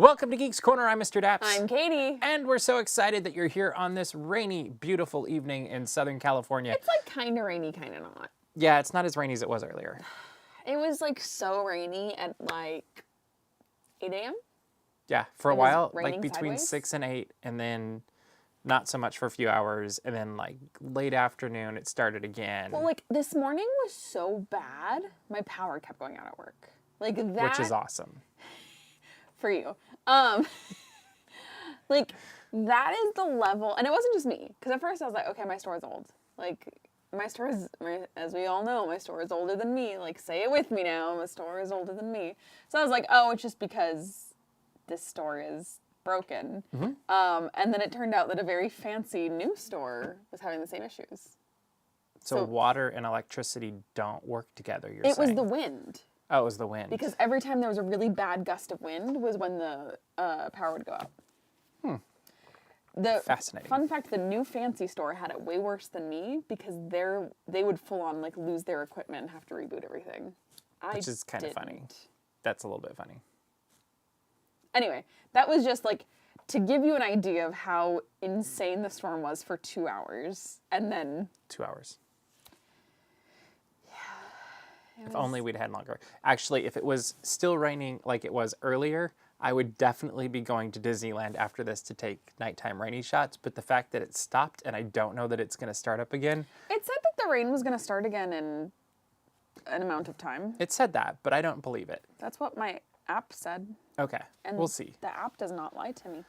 Welcome to Geeks Corner. I'm Mr. Daps. I'm Caitie. And we're so excited that you're here on this rainy, beautiful evening in Southern California. It's like kind of rainy, kind of not. Yeah, it's not as rainy as it was earlier. It was like so rainy at like 8 a.m. Yeah, for a It was while, like raining between sideways? 6 and 8, and then not so much for a few hours, and then like late afternoon it started again. Well, like this morning was so bad, my power kept going out at work. Like that. Which is awesome. For you. Like that is the level, and it wasn't just me, because at first I was like, okay, my store is old. Like my store is, as we all know, my store is older than me. Like say it with me now, my store is older than me. So I was like, oh, it's just because this store is broken. Mm-hmm. And then it turned out that a very fancy new store was having the same issues. So water and electricity don't work together, you're It saying? was the wind. Oh, it was the wind. Because every time there was a really bad gust of wind was when the power would go out. Fascinating. Fun fact, the new fancy store had it way worse than me because they would full on like lose their equipment and have to reboot everything. Which is kind of funny. That's a little bit funny. Anyway, that was just like to give you an idea of how insane the storm was for 2 hours. And then 2 hours. Yeah. If only we'd had longer. Actually, if it was still raining like it was earlier, I would definitely be going to Disneyland after this to take nighttime rainy shots. But the fact that it stopped and I don't know that it's going to start up again. It said that the rain was going to start again in an amount of time. It said that, but I don't believe it. That's what my app said. Okay, And we'll see. The app does not lie to me.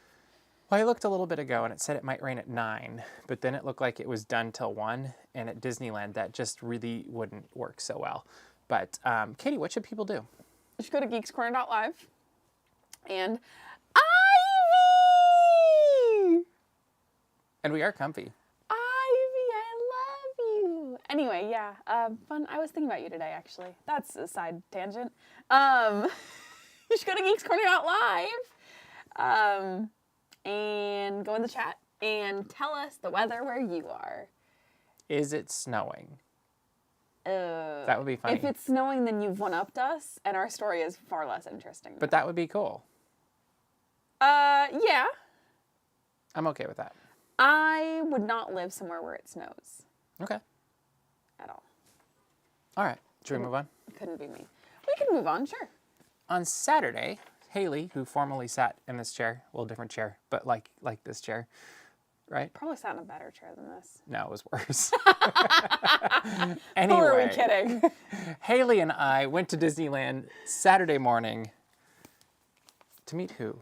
Well, I looked a little bit ago and it said it might rain at 9, but then it looked like it was done till 1. And at Disneyland, that just really wouldn't work so well. But Caitie, what should people do? You should go to geekscorner.live and Ivy! And we are comfy. Ivy, I love you. Anyway, yeah, fun. I was thinking about you today, actually. That's a side tangent. You should go to geekscorner.live and go in the chat and tell us the weather where you are. Is it snowing? That would be funny. If it's snowing, then you've one-upped us, and our story is far less interesting. But that would be cool. Yeah. I'm okay with that. I would not live somewhere where it snows. Okay. At all. All right. Should we move on? It couldn't be me. We can move on, sure. On Saturday, Haley, who formerly sat in this chair, well, different chair, but like this chair, right? Probably sat in a better chair than this. No, it was worse. Anyway, Who are we kidding? Haley and I went to Disneyland Saturday morning to meet who?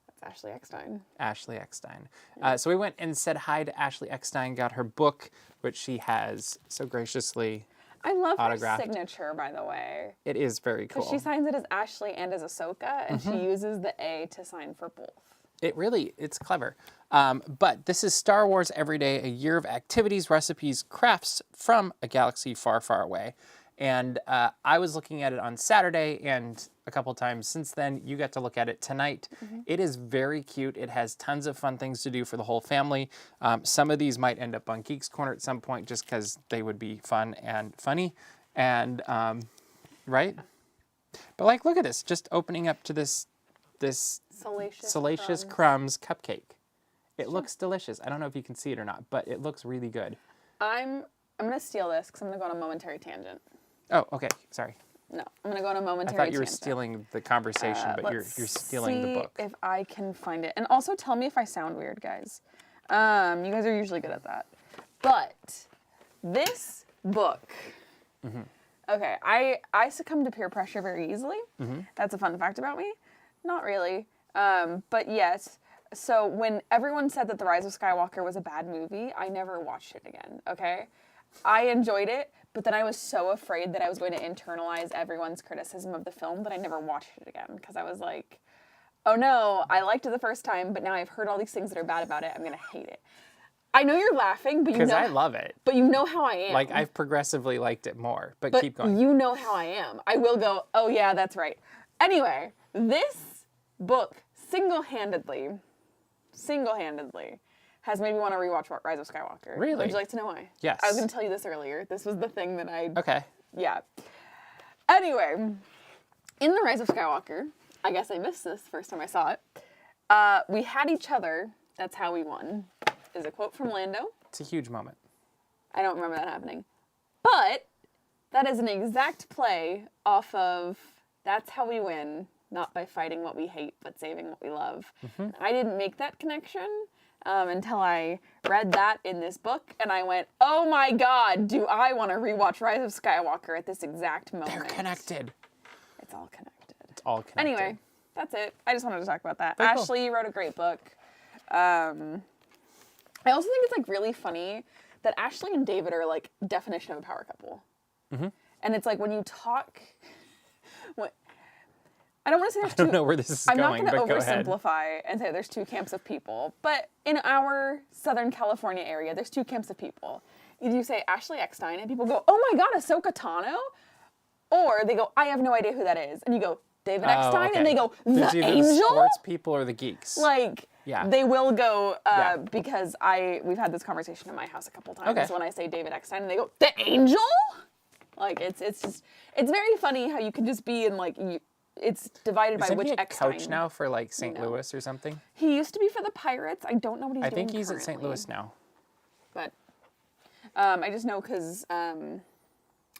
That's Ashley Eckstein. Ashley Eckstein. So we went and said hi to Ashley Eckstein, got her book, which she has so graciously I love autographed. her signature, by the way. It is very cool. Because she signs it as Ashley and as Ahsoka, and she uses the A to sign for both. It's clever. But this is Star Wars Everday, a year of activities, recipes, crafts from a galaxy far, far away. And I was looking at it on Saturday and a couple times since then. You got to look at it tonight. It is very cute. It has tons of fun things to do for the whole family. Some of these might end up on Geeks Corner at some point just because they would be fun and funny. And, right? But like, look at this. Just opening up to this Salacious Crumbs cupcake. It looks delicious. I don't know if you can see it or not, but it looks really good. I'm going to steal this because I'm going to go on a momentary tangent. Oh, okay. Sorry. No, I'm going to go on a momentary tangent. I thought you were stealing the conversation, but you're stealing the book. If I can find it. And also tell me if I sound weird, guys. You guys are usually good at that. But this book... Okay, I succumb to peer pressure very easily. That's a fun fact about me. Not really. But yes. So when everyone said that The Rise of Skywalker was a bad movie, I never watched it again, okay? I enjoyed it, but then I was so afraid that I was going to internalize everyone's criticism of the film that I never watched it again. Because I was like, oh no, I liked it the first time, but now I've heard all these things that are bad about it. I'm going to hate it. I know you're laughing, but you know... Because I love it. But you know how I am. Like, I've progressively liked it more, but keep going. You know how I am. I will go, oh yeah, that's right. Anyway, this book single-handedly has made me want to rewatch Rise of Skywalker. Really? Would you like to know why? Yes. I was going to tell you this earlier. This was the thing that I... Okay. Yeah. Anyway, in The Rise of Skywalker, I guess I missed this first time I saw it. We had each other, that's how we won, is a quote from Lando. It's a huge moment. I don't remember that happening. But that is an exact play off of That's How We Win, not by fighting what we hate, but saving what we love. I didn't make that connection until I read that in this book, and I went, oh my god, do I want to rewatch Rise of Skywalker at this exact moment. They're connected. It's all connected. It's all connected. Anyway, that's it. I just wanted to talk about that. Very cool. Ashley wrote a great book. I also think it's like really funny that Ashley and David are like definition of a power couple. And it's like when you talk, I don't want to say there's I don't know where this is I'm going, not but going go to ahead. oversimplify and say there's two camps of people, but in our Southern California area, there's two camps of people. Either you say Ashley Eckstein and people go, oh my god, Ahsoka Tano, or they go, I have no idea who that is, and you go, David Eckstein, okay. and they go, There's the either angel? the sports people or the geeks. Like, Yeah. they will go, Yeah. because we've had this conversation in my house a couple times Okay. when I say David Eckstein, and they go, the angel? Like, it's very funny how you can just be in, like, it's divided by Isn't which he a Eckstein. coach now for like St. No. Louis or something? He used to be for the Pirates. I don't know what he's I doing think he's at St. currently. Louis now. But I just know because I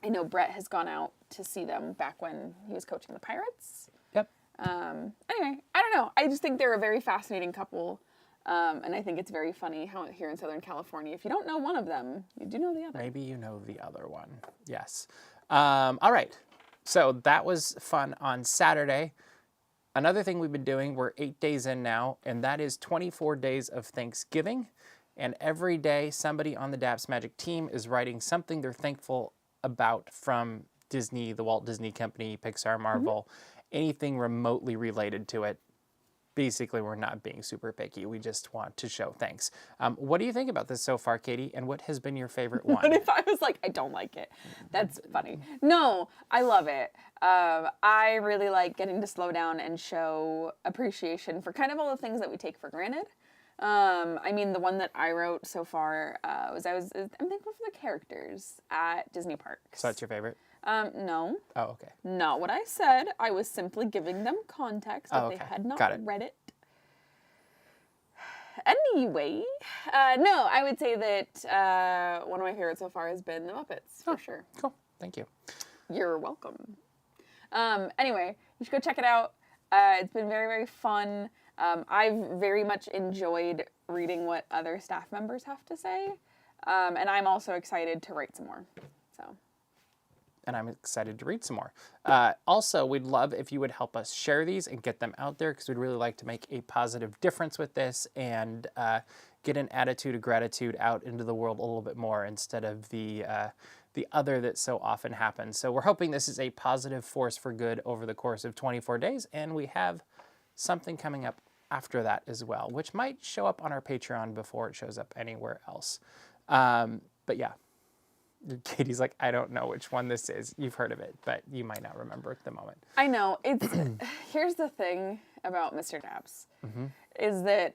know Brett has gone out to see them back when he was coaching the Pirates. Yep. Anyway, I don't know. I just think they're a very fascinating couple. And I think it's very funny how here in Southern California, if you don't know one of them, you do know the other. Maybe you know the other one. Yes. All right. So that was fun on Saturday. Another thing we've been doing, we're 8 days in now, and that is 24 days of Thanksgiving. And every day, somebody on the Daps Magic team is writing something they're thankful about from Disney, the Walt Disney Company, Pixar, Marvel, anything remotely related to it. Basically, we're not being super picky. We just want to show thanks. What do you think about this so far, Caitie? And what has been your favorite one? What if I was like, I don't like it? That's funny. No, I love it. I really like getting to slow down and show appreciation for kind of all the things that we take for granted. I mean, the one that I wrote so far I'm thankful for the characters at Disney parks. So that's your favorite? No, Oh, okay. not what I said. I was simply giving them context if Oh, they okay. had not Got it. read it. Anyway, no, I would say that one of my favorites so far has been The Muppets, for sure. Cool. Thank you. You're welcome. Anyway, you should go check it out. It's been very, very fun. I've very much enjoyed reading what other staff members have to say. And I'm also excited to write some more. So. And I'm excited to read some more. Also, we'd love if you would help us share these and get them out there because we'd really like to make a positive difference with this and get an attitude of gratitude out into the world a little bit more instead of the other that so often happens. So we're hoping this is a positive force for good over the course of 24 days, and we have something coming up after that as well, which might show up on our Patreon before it shows up anywhere else. But yeah. Katie's like, I don't know which one this is. You've heard of it, but you might not remember at the moment. I know. It's here's the thing about Mr. Daps is that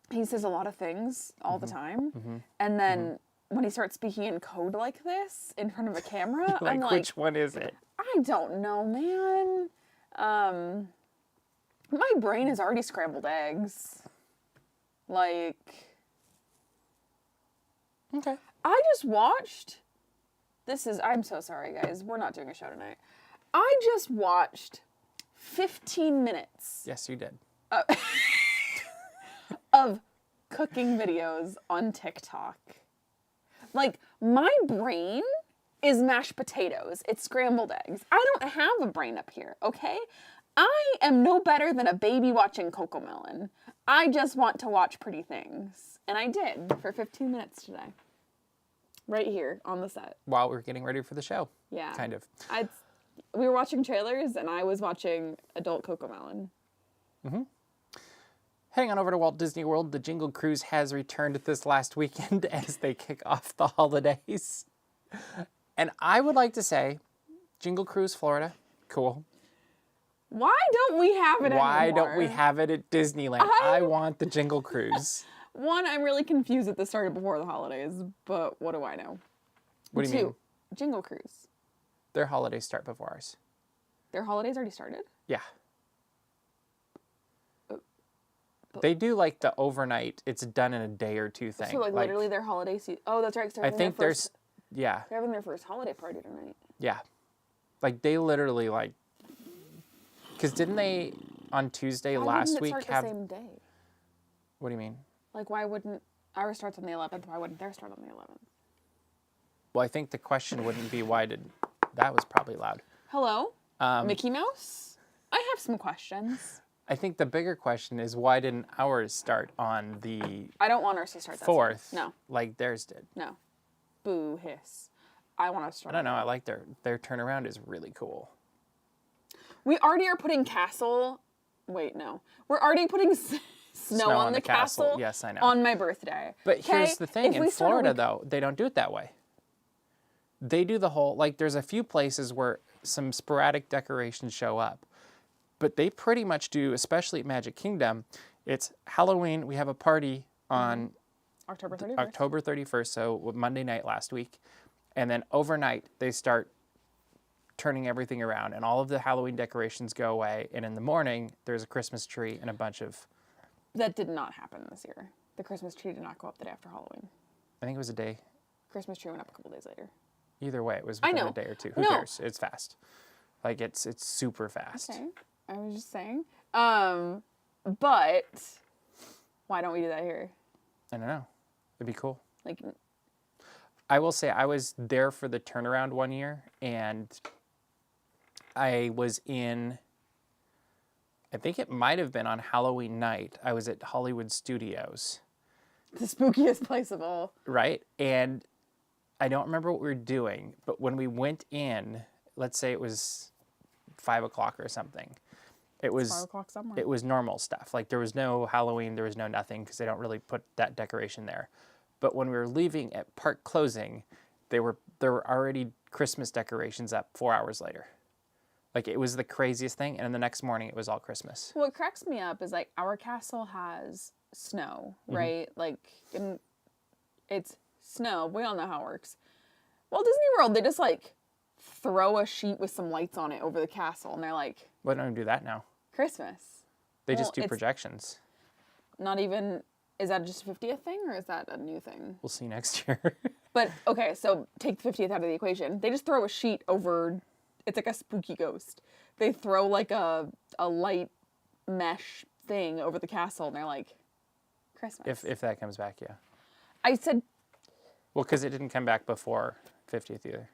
he says a lot of things all the time. And then when he starts speaking in code like this in front of a camera, I'm like, which one is it? I don't know, man. My brain is already scrambled eggs. Like, Okay. I just watched, I'm so sorry guys, we're not doing a show tonight. I just watched 15 minutes Yes, you did. of cooking videos on TikTok. Like, my brain is mashed potatoes. It's scrambled eggs. I don't have a brain up here, okay? I am no better than a baby watching Cocomelon. I just want to watch pretty things. And I did for 15 minutes today. Right here on the set. While we're getting ready for the show. Yeah. Kind of. We were watching trailers and I was watching adult Cocomelon. Heading on over to Walt Disney World, the Jingle Cruise has returned this last weekend as they kick off the holidays. And I would like to say, Jingle Cruise, Florida, cool. Why don't we have it Why anymore? don't we have it at Disneyland? I want the Jingle Cruise. One, I'm really confused that this started before the holidays, but what do I know? What do you mean? Two, Jingle Cruise. Their holidays start before ours. Their holidays already started? Yeah. They do like the overnight, it's done in a day or two thing. So like literally their holiday season. Oh, that's right. I think They're having their first holiday party tonight. Yeah. Like they literally like, because didn't they on Tuesday last week have... the same day? What do you mean? Like why wouldn't ours starts on the 11th? Why wouldn't theirs start on the 11th? Well, I think the question wouldn't be why did... That was probably loud. Hello? Mickey Mouse? I have some questions. I think the bigger question is why didn't ours start on the... I don't want ours to start that 4th. No. Like theirs did. No. Boo, hiss. I want to start. I don't know. I like their turnaround is really cool. We already are putting castle... Wait, no. We're already putting... Snow on the castle. Yes, I know. On my birthday. But here's the thing. In Florida, though, they don't do it that way. They do the whole... Like, there's a few places where some sporadic decorations show up. But they pretty much do, especially at Magic Kingdom, it's Halloween. We have a party on... October 31st. October 31st, so Monday night last week. And then overnight, they start turning everything around. And all of the Halloween decorations go away. And in the morning, there's a Christmas tree and a bunch of... That did not happen this year. The Christmas tree did not go up the day after Halloween. I think it was a day. Christmas tree went up a couple days later. Either way, it was within a day or two. Who cares? It's fast. Like, it's super fast. Okay. I was just saying. But why don't we do that here? I don't know. It'd be cool. Like, I will say I was there for the turnaround one year, and I was in... I think it might have been on Halloween night. I was at Hollywood Studios. the spookiest place of all. Right? And I don't remember what we were doing, but when we went in, let's say it was 5 o'clock or something, it was 5 o'clock somewhere. It was normal stuff. Like there was no Halloween, there was no nothing, because they don't really put that decoration there. But when we were leaving at park closing, there were already Christmas decorations up 4 hours later. Like, it was the craziest thing, and then the next morning, it was all Christmas. What cracks me up is, like, our castle has snow, right? Mm-hmm. Like, it's snow. We all know how it works. Walt Disney World, they just, like, throw a sheet with some lights on it over the castle, and they're like... Why don't we do that now? Christmas. They just do projections. Not even... Is that just a 50th thing, or is that a new thing? We'll see next year. But, okay, so take the 50th out of the equation. They just throw a sheet over... It's like a spooky ghost. They throw like a light mesh thing over the castle, and they're like, Christmas. If that comes back, yeah. I said... Well, because it didn't come back before 50th either.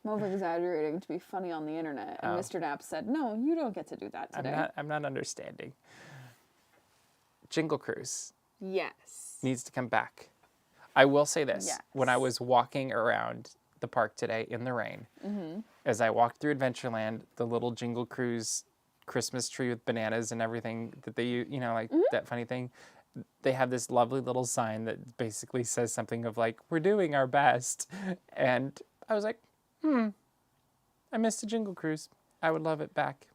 I'm over-exaggerating to be funny on the internet. And Mr. Daps said, no, you don't get to do that today. I'm not understanding. Jingle Cruise. Yes. Needs to come back. I will say this. Yes. When I was walking around the park today in the rain, as I walked through Adventureland, the little Jingle Cruise Christmas tree with bananas and everything that they, you know, like that funny thing, they have this lovely little sign that basically says something of like, we're doing our best. And I was like, I missed a Jingle Cruise. I would love it back.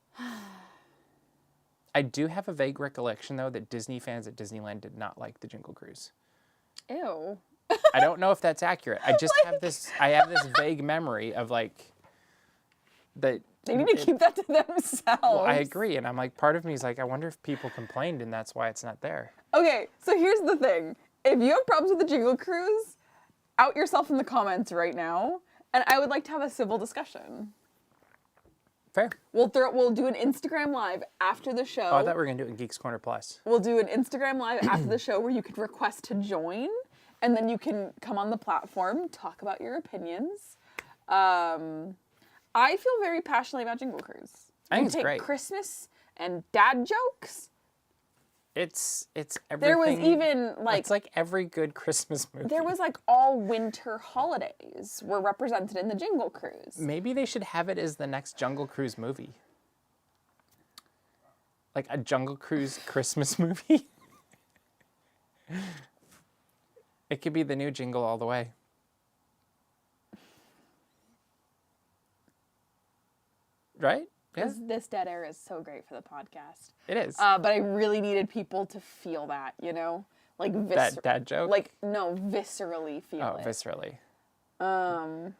I do have a vague recollection, though, that Disney fans at Disneyland did not like the Jingle Cruise. Ew. I don't know if that's accurate. I just have this vague memory of like that. They need to keep that to themselves. Well, I agree. And I'm like, part of me is like, I wonder if people complained and that's why it's not there. Okay, so here's the thing. If you have problems with the Jingle Cruise, out yourself in the comments right now. And I would like to have a civil discussion. Fair. We'll do an Instagram Live after the show. Oh, I thought we were going to do it in Geeks Corner Plus. We'll do an Instagram Live after the show where you can request to join. And then you can come on the platform, talk about your opinions. I feel very passionately about Jingle Cruise. I think it's great. Christmas and dad jokes. It's everything. There was even like... It's like every good Christmas movie. There was like all winter holidays were represented in the Jingle Cruise. Maybe they should have it as the next Jungle Cruise movie. Like a Jungle Cruise Christmas movie. It could be the new Jingle All the Way. Right? Yeah. This dead air is so great for the podcast. It is. But I really needed people to feel that, you know? Like that dad joke? Like, no, viscerally feel it. Oh, viscerally. All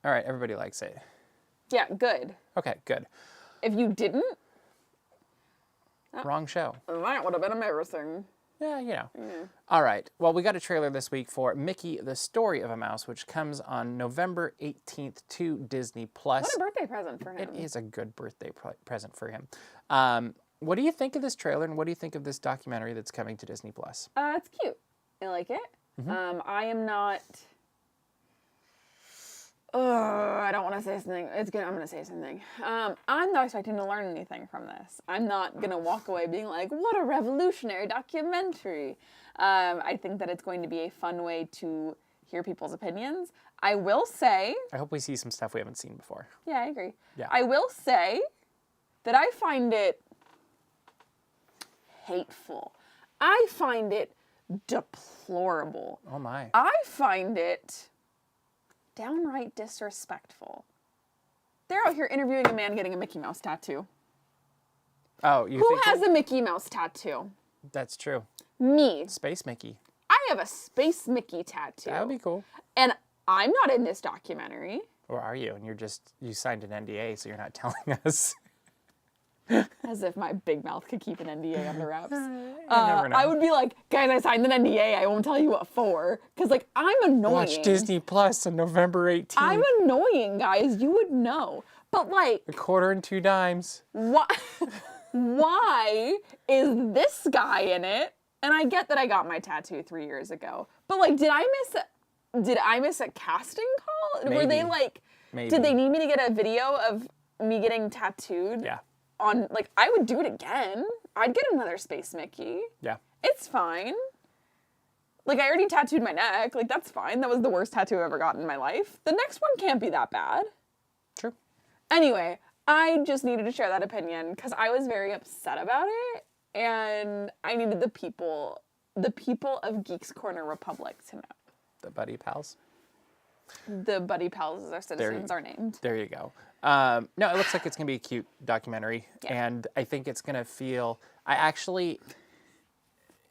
right, everybody likes it. Yeah, good. Okay, good. If you didn't, Wrong show. that would have been embarrassing. Yeah, you know. All right. Well, we got a trailer this week for Mickey, the Story of a Mouse, which comes on November 18th to Disney+. What a birthday present for him. It is a good birthday present for him. What do you think of this trailer, and what do you think of this documentary that's coming to Disney+? It's cute. I like it. I am not... I don't want to say something. I'm going to say something. I'm not expecting to learn anything from this. I'm not going to walk away being like, what a revolutionary documentary. I think that it's going to be a fun way to hear people's opinions. I will say... I hope we see some stuff we haven't seen before. Yeah, I agree. Yeah. I will say that I find it hateful. I find it deplorable. Oh, my. I find it downright disrespectful. They're out here interviewing a man getting a Mickey Mouse tattoo. Oh, you Who think has a Mickey Mouse tattoo? That's true. Me. Space Mickey. I have a Space Mickey tattoo. That would be cool. And I'm not in this documentary. Or are you? And you signed an NDA, so you're not telling us. As if my big mouth could keep an NDA under wraps. never know. I would be like, guys, I signed an NDA. I won't tell you what for. Because, like, I'm annoying. Watch Disney Plus on November 18th. I'm annoying, guys. You would know. But, like... A quarter and 2 dimes. Why is this guy in it? And I get that I got my tattoo 3 years ago. But, like, did I miss a casting call? Maybe. Were they, like... Maybe. Did they need me to get a video of me getting tattooed? Yeah. On, like, I would do it again. I'd get another Space Mickey. Yeah. It's fine. Like, I already tattooed my neck. Like, that's fine. That was the worst tattoo I've ever gotten in my life. The next one can't be that bad. True. Anyway, I just needed to share that opinion because I was very upset about it. And I needed the people of Geeks Corner Republic to know. The Buddy Pals. The Buddy Pals as our citizens are named. There you go. No, it looks like it's going to be a cute documentary. Yeah. And I think it's going to feel... I actually...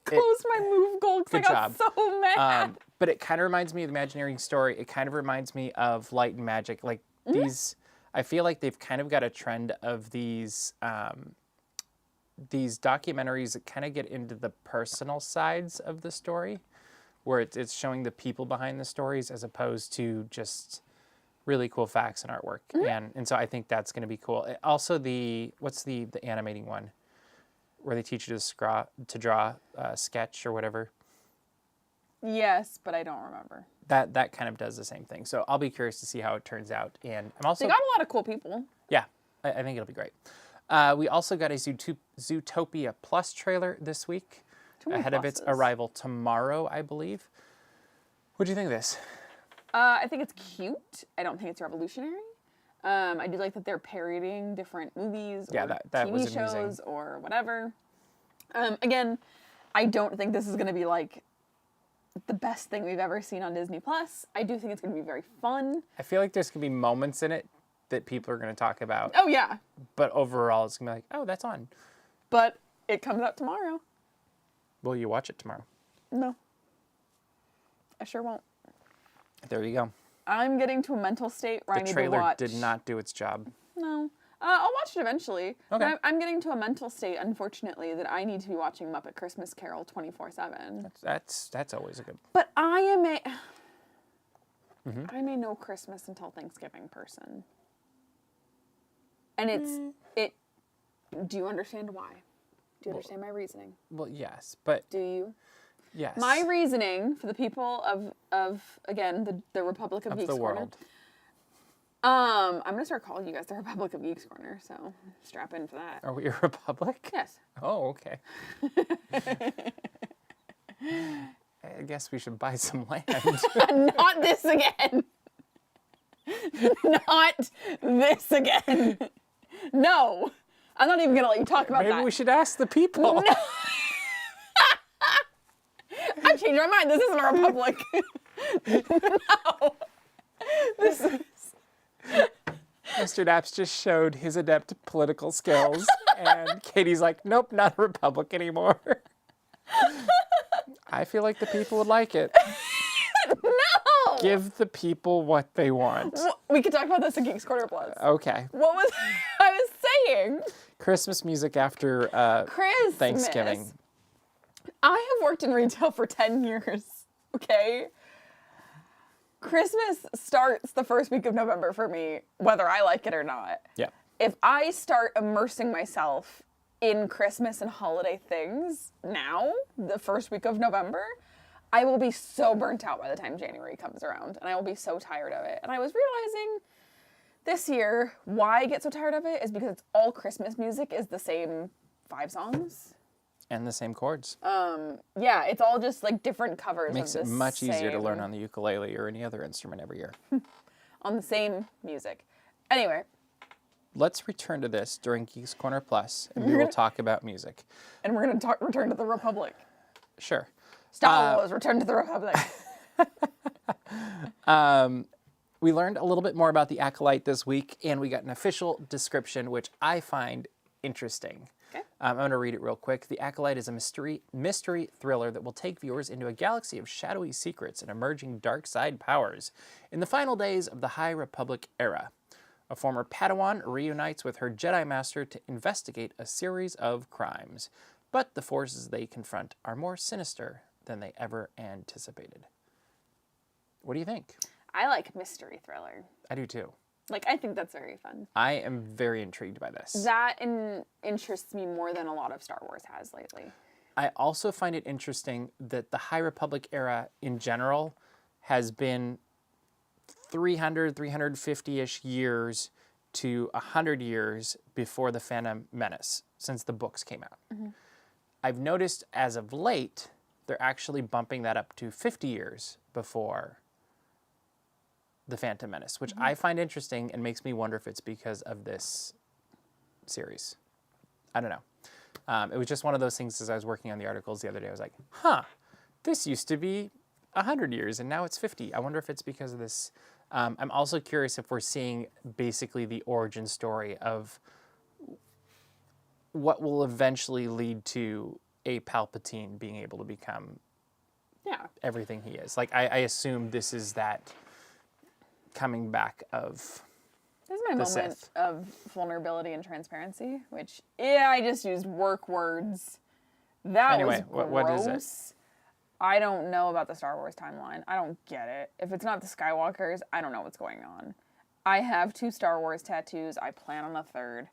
Closed my move goal because I got so mad. But it kind of reminds me of the Imagineering story. It kind of reminds me of Light and Magic. Like, these... I feel like they've kind of got a trend of these documentaries that kind of get into the personal sides of the story, where it's showing the people behind the stories as opposed to just really cool facts and artwork. And so I think that's going to be cool. Also, what's the animating one where they teach you to draw a sketch or whatever? Yes, but I don't remember. That kind of does the same thing. So I'll be curious to see how it turns out. And I'm also... They got a lot of cool people. Yeah, I think it'll be great. We also got a Zootopia Plus trailer this week, ahead of its arrival tomorrow, I believe. What do you think of this? I think it's cute. I don't think it's revolutionary. I do like that they're parodying different movies or that TV was shows amusing. or whatever. Again, I don't think this is going to be like the best thing we've ever seen on Disney Plus. I do think it's going to be very fun. I feel like there's going to be moments in it that people are going to talk about. Oh, yeah. But overall, it's going to be like, oh, that's on. But it comes out tomorrow. Will you watch it tomorrow? No. I sure won't. There you go. I'm getting to a mental state where I need to The trailer watch. did not do its job. No. I'll watch it eventually. Okay. But I'm getting to a mental state, unfortunately, that I need to be watching Muppet Christmas Carol 24/7. That's always a good... But I am I'm a no Christmas until Thanksgiving person. And do you understand why? Do you understand my reasoning? Well, yes, but... Do you? Yes. My reasoning for the people of again, the Republic of Geeks the Corner. world. I'm going to start calling you guys the Republic of Geeks Corner, so strap in for that. Are we a republic? Yes. Oh, okay. I guess we should buy some land. Not this again. Not this again. No. I'm not even going to let you talk about that. Maybe we should ask the people. No. I've changed my mind. This isn't a republic. No. This is... Mr. Daps just showed his adept political skills, and Katie's like, nope, not a republic anymore. I feel like the people would like it. No! Give the people what they want. We could talk about this in Geeks Corner Plus. Okay. What was I was saying? Christmas music after Christmas. Thanksgiving. I have worked in retail for 10 years, okay? Christmas starts the first week of November for me, whether I like it or not. Yeah. If I start immersing myself in Christmas and holiday things now, the first week of November, I will be so burnt out by the time January comes around, and I will be so tired of it. And I was realizing this year why I get so tired of it is because it's all Christmas music is the same 5 songs. And the same chords. Yeah, it's all just like different covers. Makes of it the much easier to same- learn on the ukulele or any other instrument every year. on the same music. Anyway, Let's return to this during Geeks Corner Plus, and we will talk about music. and we're gonna Return to the Republic. Sure. Star Wars, Return to the Republic. We learned a little bit more about the Acolyte this week, and we got an official description, which I find interesting. Okay. I'm going to read it real quick. The Acolyte is a mystery thriller that will take viewers into a galaxy of shadowy secrets and emerging dark side powers. In the final days of the High Republic era, a former Padawan reunites with her Jedi Master to investigate a series of crimes. But the forces they confront are more sinister than they ever anticipated. What do you think? I like mystery thriller. I do too. Like, I think that's very fun. I am very intrigued by this. That interests me more than a lot of Star Wars has lately. I also find it interesting that the High Republic era in general has been 300, 350-ish years to 100 years before the Phantom Menace, since the books came out. Mm-hmm. I've noticed as of late, they're actually bumping that up to 50 years before the Phantom Menace, which I find interesting and makes me wonder if it's because of this series. I don't know. It was just one of those things as I was working on the articles the other day. I was like, huh, this used to be 100 years and now it's 50. I wonder if it's because of this. I'm also curious if we're seeing basically the origin story of what will eventually lead to a Palpatine being able to become everything he is. Like, I assume this is that coming back of This is my the moment Sith. of vulnerability and transparency, which, I just used work words. That Anyway, was gross. what is it? I don't know about the Star Wars timeline. I don't get it. If it's not the Skywalkers, I don't know what's going on. I have 2 Star Wars tattoos. I plan on a 3rd.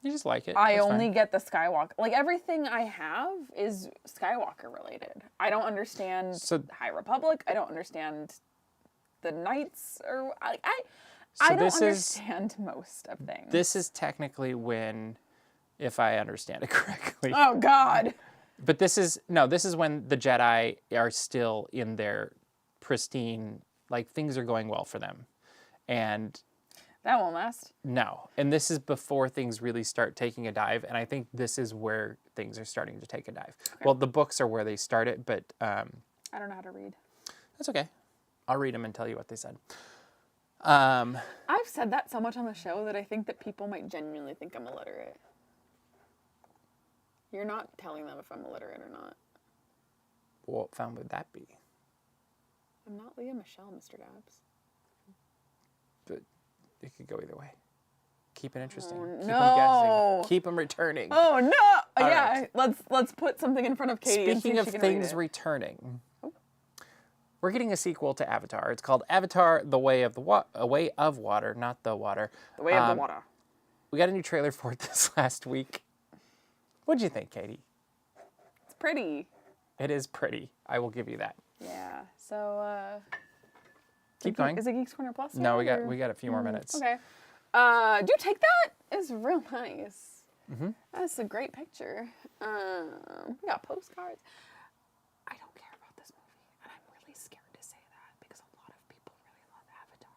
You just like it. I That's only fine. get the Skywalker. Like, everything I have is Skywalker related. I don't understand High Republic. I don't understand the Knights. Or I don't understand most of things. This is technically when, if I understand it correctly. Oh, God. But this is when the Jedi are still in their pristine, like, things are going well for them. And That won't last. no. And this is before things really start taking a dive. And I think this is where things are starting to take a dive. Okay. Well, the books are where they start it, but I don't know how to read. that's okay. I'll read them and tell you what they said. I've said that so much on the show that I think that people might genuinely think I'm illiterate. You're not telling them if I'm illiterate or not. What fun would that be? I'm not Leah Michelle, Mr. Daps. But it could go either way. Keep it interesting. Oh, Keep no. them guessing. Keep them returning. Oh no! All Yeah, right. let's put something in front of Katie. and see Speaking if of she can things read it. returning, we're getting a sequel to Avatar. It's called Avatar: The Way of Way of Water, not the water. The Way of the Water. We got a new trailer for it this last week. What'd you think, Katie? It's pretty. It is pretty. I will give you that. Yeah. So. Keep going. Is it Geeks Corner Plus? No, yet, we got a few more minutes. Okay. Do you take that? It's real nice. Mm-hmm. That's a great picture. We got postcards. I don't care about this movie, and I'm really scared to say that because a lot of people really love Avatar.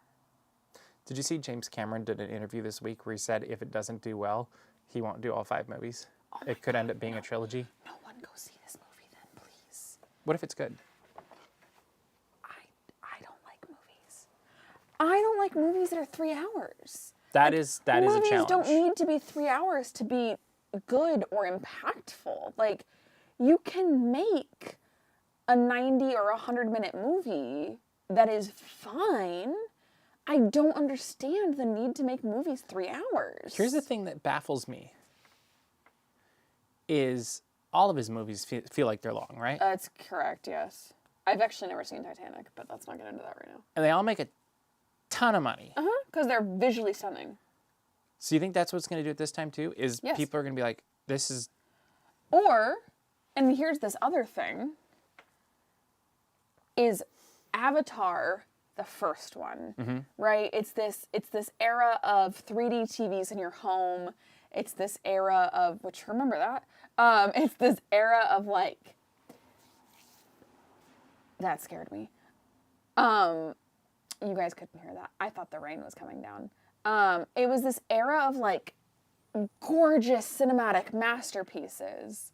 Did you see James Cameron did an interview this week where he said if it doesn't do well, he won't do all 5 movies? Oh it could end up being a trilogy. No one go see this movie then, please. What if it's good? I don't like movies. I don't like movies that are 3 hours. That is a challenge. Movies don't need to be 3 hours to be good or impactful. Like, you can make a 90 or 100-minute movie that is fine. I don't understand the need to make movies 3 hours. Here's the thing that baffles me. Is all of his movies feel like they're long, right? That's correct, yes. I've actually never seen Titanic, but let's not get into that right now. And they all make a ton of money. Because they're visually stunning. So you think that's what's going to do it this time too? Is Yes. people are going to be like, this is... Or, and here's this other thing, is Avatar the first one, right? It's this era of 3D TVs in your home. It's this era of, which, remember that? It's this era of, like, that scared me. You guys couldn't hear that. I thought the rain was coming down. It was this era of, like, gorgeous cinematic masterpieces.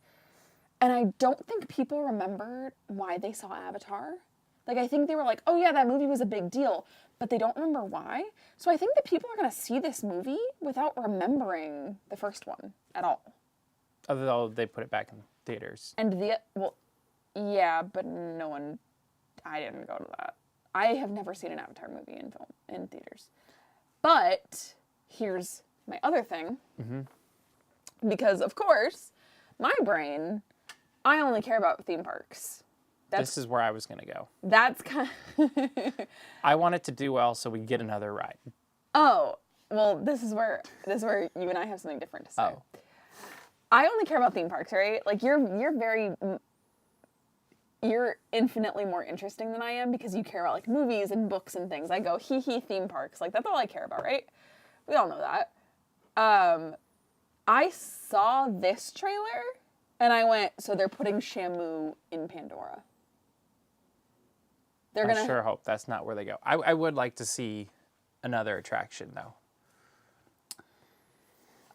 And I don't think people remembered why they saw Avatar. Like, I think they were like, oh yeah, that movie was a big deal, but they don't remember why. So I think that people are going to see this movie without remembering the first one at all. Although they put it back in theaters. And well, yeah, but I didn't go to that. I have never seen an Avatar movie in theaters. But here's my other thing. Because, of course, my brain, I only care about theme parks. This is where I was going to go. That's kind of... I want it to do well so we get another ride. Oh, well, this is where you and I have something different to say. Oh. I only care about theme parks, right? Like, you're infinitely more interesting than I am because you care about, like, movies and books and things. I go, theme parks. Like, that's all I care about, right? We all know that. I saw this trailer and I went, so they're putting Shamu in Pandora. I sure hope that's not where they go. I would like to see another attraction, though.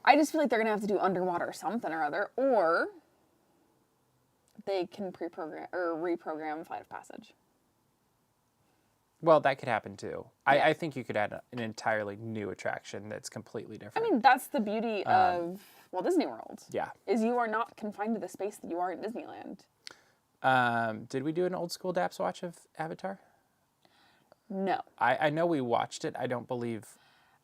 I just feel like they're going to have to do underwater something or other, or they can pre-program or reprogram Flight of Passage. Well, that could happen, too. Yeah. I think you could add an entirely new attraction that's completely different. I mean, that's the beauty of Walt Disney World. Yeah. Is you are not confined to the space that you are in Disneyland. Did we do an old school Daps watch of Avatar? No. I know we watched it. I don't believe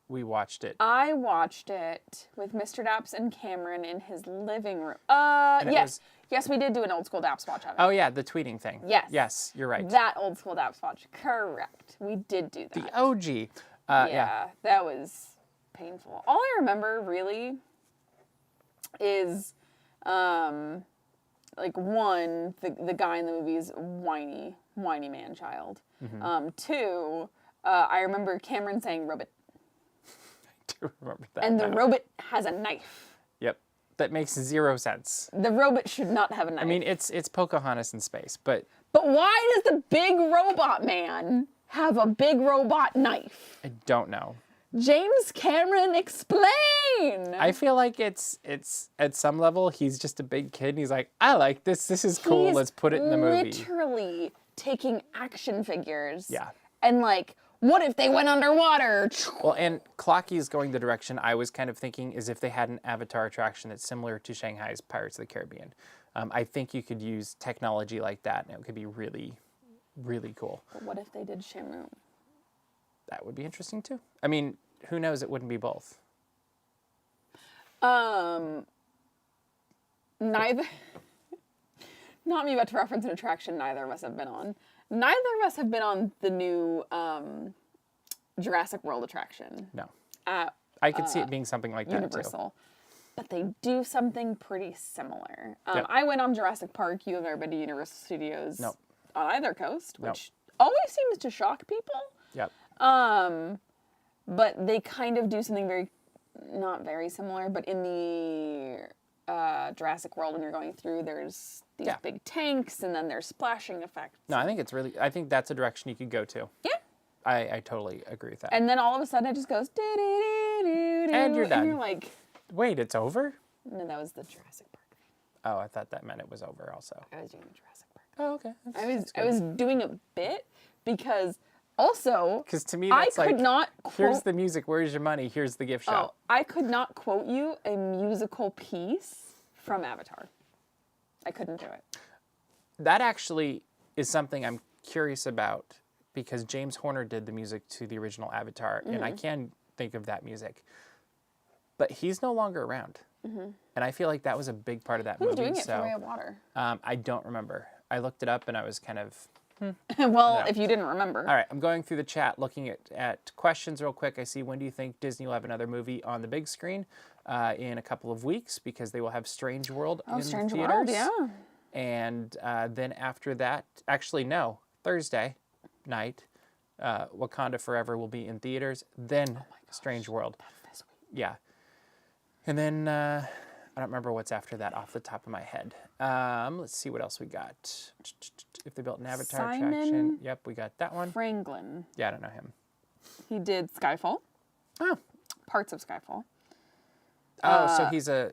we watched it. I watched it with Mr. Daps and Cameron in his living room. Yes. Yes, we did do an old school Daps watch of it. Oh, yeah, the tweeting thing. Yes. Yes, you're right. That old school Daps watch. Correct. We did do that. The OG. Yeah. That was painful. All I remember, really, is, like, one, the guy in the movie is whiny man-child. Two, I remember Cameron saying robot. I do remember that. And the robot has a knife. Yep. That makes zero sense. The robot should not have a knife. I mean, it's Pocahontas in space, but... But why does the big robot man have a big robot knife? I don't know. James Cameron, explain! I feel like it's at some level, he's just a big kid, and he's like, I like this. This is cool. Let's put it in the movie. Literally taking action figures. Yeah. And like, what if they went underwater? Well, and Clocky is going the direction I was kind of thinking is if they had an Avatar attraction that's similar to Shanghai's Pirates of the Caribbean. I think you could use technology like that, and it could be really, really cool. But what if they did Shamu? That would be interesting, too. I mean, who knows? It wouldn't be both. Neither... Not me about to reference an attraction neither of us have been on. Neither of us have been on the new Jurassic World attraction. No. At I could see it being something like that, Universal. too. But they do something pretty similar. Yep. I went on Jurassic Park. You have ever been to Universal Studios Nope. on either coast, Nope. which always seems to shock people. Yep. But they kind of do something not very similar, but in the Jurassic World, when you're going through, there's these big tanks, and then there's splashing effects. No, I think that's a direction you could go to. Yeah. I totally agree with that. And then all of a sudden it just goes, And you're done. And you're like... Wait, it's over? No, that was the Jurassic Park. Oh, I thought that meant it was over also. I was doing the Jurassic Park. Oh, okay. I was doing a bit because also... Because to me, that's I could not quote... Here's the music, where's your money, here's the gift shop. Oh, I could not quote you a musical piece from Avatar. I couldn't do it. That actually is something I'm curious about because James Horner did the music to the original Avatar, and I can think of that music. But he's no longer around. And I feel like that was a big part of that movie. Who's doing it for Way of Water? I don't remember. I looked it up and I was kind of... Well, if you didn't remember. All right, I'm going through the chat looking at questions real quick. I see, when do you think Disney will have another movie on the big screen? In a couple of weeks, because they will have Strange World in Strange the theaters. World, yeah. And then after that, actually no, Thursday night, Wakanda Forever will be in theaters. Then Strange World. That's this week. Yeah. And then I don't remember what's after that off the top of my head. Let's see what else we got. If they built an Avatar attraction. Yep, we got that one. Franklin. Yeah, I don't know him. He did Skyfall. Oh. Parts of Skyfall. Oh, so he's a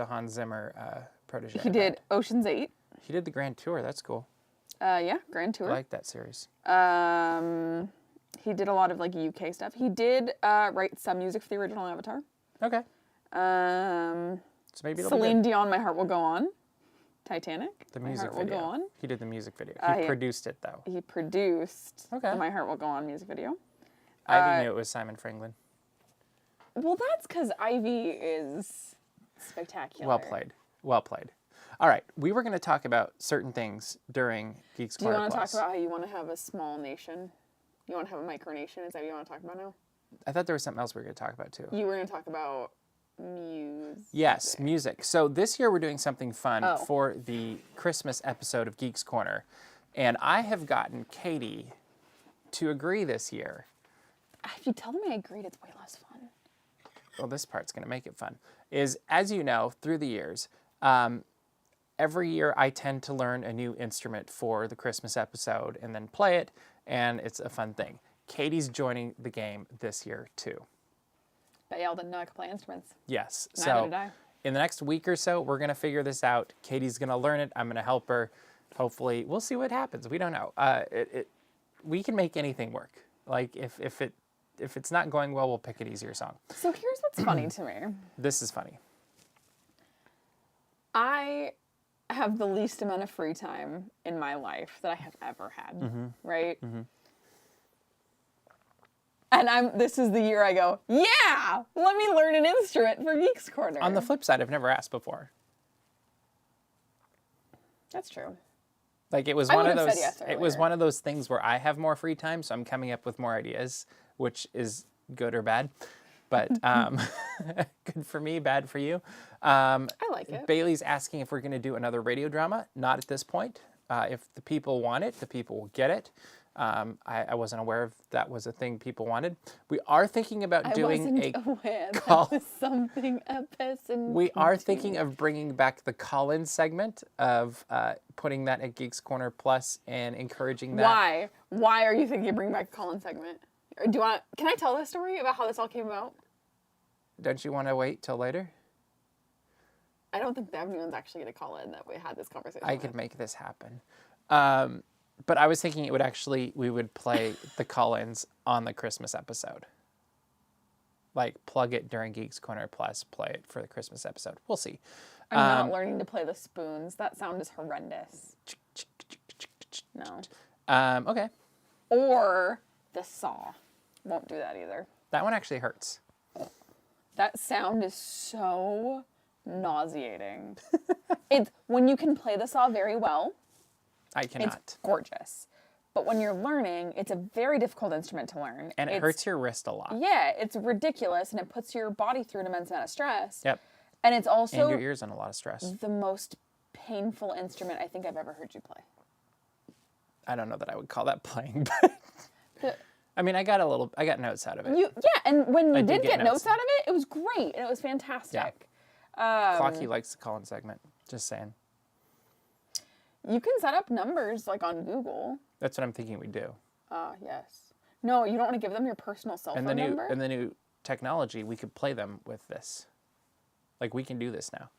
Hans Zimmer protege. He did Ocean's 8. He did the Grand Tour. That's cool. Yeah, Grand Tour. I like that series. He did a lot of like UK stuff. He did write some music for the original Avatar. Okay. So maybe it'll Celine be good. Dion, My Heart Will Go On. Titanic. The My music Heart video. Will Go On. He did the music video. Yeah. He produced it though. He produced Okay. the My Heart Will Go On music video. I knew it was Simon Franklin. Well, that's because Ivy is spectacular. Well played. Well played. All right, we were going to talk about certain things during Geeks Do you Corner want to Plus. talk about how you want to have a small nation? You want to have a micronation? Is that what you want to talk about now? I thought there was something else we were going to talk about too. You were going to talk about music. Yes, music. So this year we're doing something fun Oh. for the Christmas episode of Geeks Corner. And I have gotten Caitie to agree this year. If you tell them I agreed, it's way less fun. Well, this part's going to make it fun. Is, as you know, through the years, every year I tend to learn a new instrument for the Christmas episode and then play it, and it's a fun thing. Caitie's joining the game this year too. But y'all didn't know I could play instruments. Yes. Neither So did I. in the next week or so, we're going to figure this out. Caitie's going to learn it. I'm going to help her. Hopefully, we'll see what happens. We don't know. We can make anything work. Like if it's not going well, we'll pick an easier song. So here's what's funny to me. This is funny. I have the least amount of free time in my life that I have ever had, right? And this is the year I go, yeah, let me learn an instrument for Geeks Corner. On the flip side, I've never asked before. That's true. Like it was I one of would've those. said yes It was earlier. one of those things where I have more free time, so I'm coming up with more ideas, which is good or bad. But good for me, bad for you. I like it. Bailey's asking if we're going to do another radio drama. Not at this point. If the people want it, the people will get it. I wasn't aware if that was a thing people wanted. We are thinking about doing I wasn't aware call- that was something a person We are would do. thinking of bringing back the call-in segment of putting that at Geeks Corner Plus and encouraging that. Why? Why are you thinking of bringing back a call-in segment? Or do you want? Can I tell the story about how this all came about? Don't you want to wait till later? I don't think that anyone's actually going to call in that we had this conversation. I could make this happen. But I was thinking we would play the call-ins on the Christmas episode. Like, plug it during Geeks Corner Plus, play it for the Christmas episode. We'll see. I'm not learning to play the spoons. That sound is horrendous. No. Okay. Or the saw. Won't do that either. That one actually hurts. That sound is so nauseating. It's when you can play the saw very well, I cannot. it's gorgeous. But when you're learning, it's a very difficult instrument to learn. And it It's- hurts your wrist a lot. Yeah, it's ridiculous, and it puts your body through an immense amount of stress. Yep. And it's And also your ears on a lot of stress. the most painful instrument I think I've ever heard you play. I don't know that I would call that playing, but The- I mean, I got notes out of it. Yeah, and when you did did get get notes. notes out of it, it was great, and it was fantastic. Clocky likes the call-in segment. Just saying. You can set up numbers like on Google. That's what I'm thinking we do. Yes. No, you don't want to give them your personal cell phone number? And the new technology, we could play them with this. Like, we can do this now.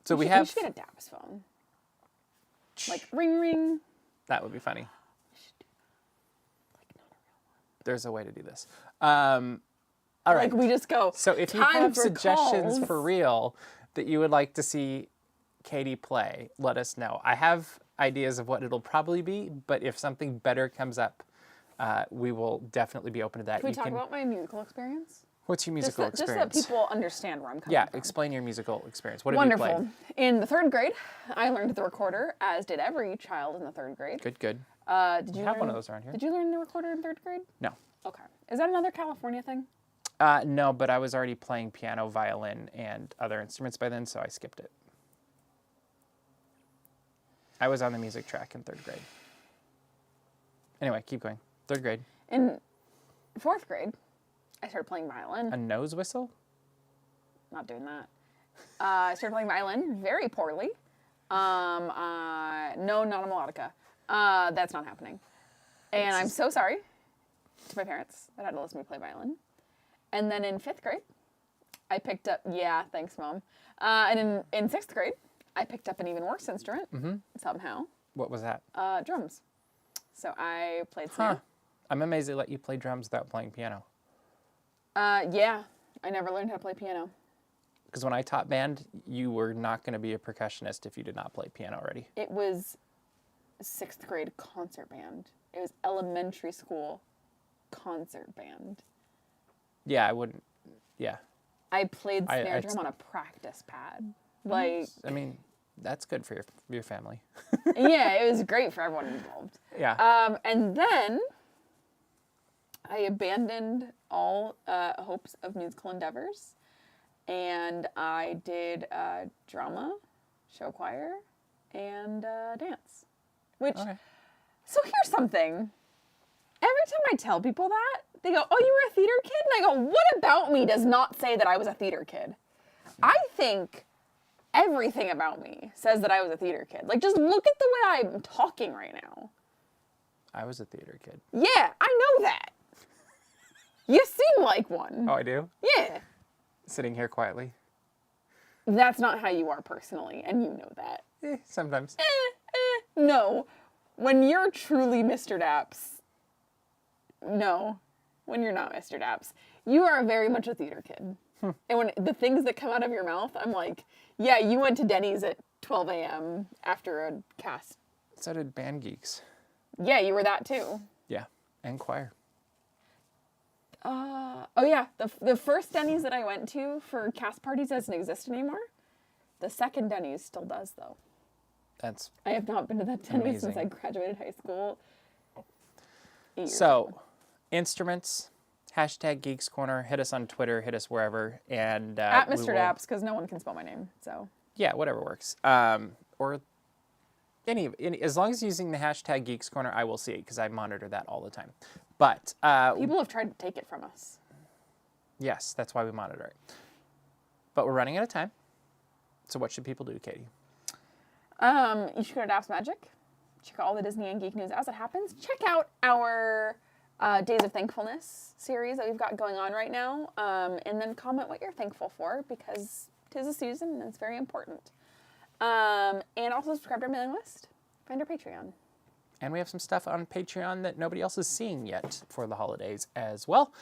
So we should get a Daps phone. Like, ring, ring. That would be funny. Like, not a real There's a way to do this. All right. Like, we just go, So if you "Time have for suggestions calls." for real that you would like to see Caitie play, let us know. I have ideas of what it'll probably be, but if something better comes up, we will definitely be open to that. Can we talk about my musical experience? What's your musical experience? Just so that people understand where I'm coming from. Yeah, explain your musical experience. What have Wonderful. you played? In the 3rd grade, I learned the recorder, as did every child in the 3rd grade. Good, good. Did you have one of those around here. Did you learn the recorder in 3rd grade? No. Okay. Is that another California thing? No, but I was already playing piano, violin, and other instruments by then, so I skipped it. I was on the music track in 3rd grade. Anyway, keep going. 3rd grade. In 4th grade, I started playing violin. A nose whistle? Not doing that. I started playing violin very poorly. No, not a melodica. That's not happening. And I'm so sorry to my parents that I had to listen to me play violin. And then in 5th grade, I picked up, yeah, thanks, Mom. And in 6th grade, I picked up an even worse instrument, somehow. What was that? Drums. So I played snare. I'm amazed they let you play drums without playing piano. Yeah, I never learned how to play piano. Because when I taught band, you were not going to be a percussionist if you did not play piano already. It was 6th grade concert band. It was elementary school concert band. Yeah, I wouldn't. Yeah. I played snare drum on a practice pad. Like, I mean, that's good for your family. yeah, it was great for everyone involved. Yeah. And then I abandoned all hopes of musical endeavors, and I did drama, show choir, and dance. Which, so here's something. Every time I tell people that, they go, "Oh, you were a theater kid?" And I go, "What about me does not say that I was a theater kid?" I think everything about me says that I was a theater kid. Like, just look at the way I'm talking right now. I was a theater kid. Yeah, I know that. You seem like one. Oh, I do? Yeah. Sitting here quietly. That's not how you are personally, and you know that. Sometimes. No. When you're truly Mr. Daps, no. When you're not Mr. Daps, you are very much a theater kid. And when the things that come out of your mouth, I'm like, yeah, you went to Denny's at 12 a.m. after a cast. So did Band Geeks. Yeah, you were that too. Yeah, and choir. Oh yeah, the first Denny's that I went to for cast parties doesn't exist anymore. The second Denny's still does though. I have not been to that Denny's since I graduated high school. 8 years ago. Instruments, hashtag Geeks Corner, hit us on Twitter, hit us wherever, and at Mr. Daps, because no one can spell my name, so. Yeah, whatever works. Or any, as long as using the hashtag Geeks Corner, I will see it because I monitor that all the time. But people have tried to take it from us. Yes, that's why we monitor it. But we're running out of time. So what should people do, Katie? You should go to Daps Magic. Check out all the Disney and geek news as it happens. Check out our Days of Thankfulness series that we've got going on right now. And then comment what you're thankful for, because 'tis a season and it's very important. And also subscribe to our mailing list. Find our Patreon. And we have some stuff on Patreon that nobody else is seeing yet for the holidays as well.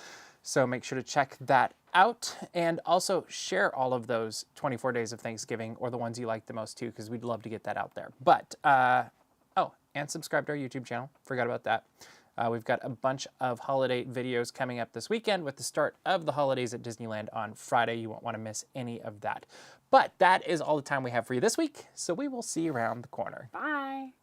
So make sure to check that out. And also share all of those 24 days of Thanksgiving, or the ones you like the most too, because we'd love to get that out there. But, and subscribe to our YouTube channel. Forgot about that. We've got a bunch of holiday videos coming up this weekend with the start of the holidays at Disneyland on Friday. You won't want to miss any of that. But that is all the time we have for you this week. So we will see you around the corner. Bye.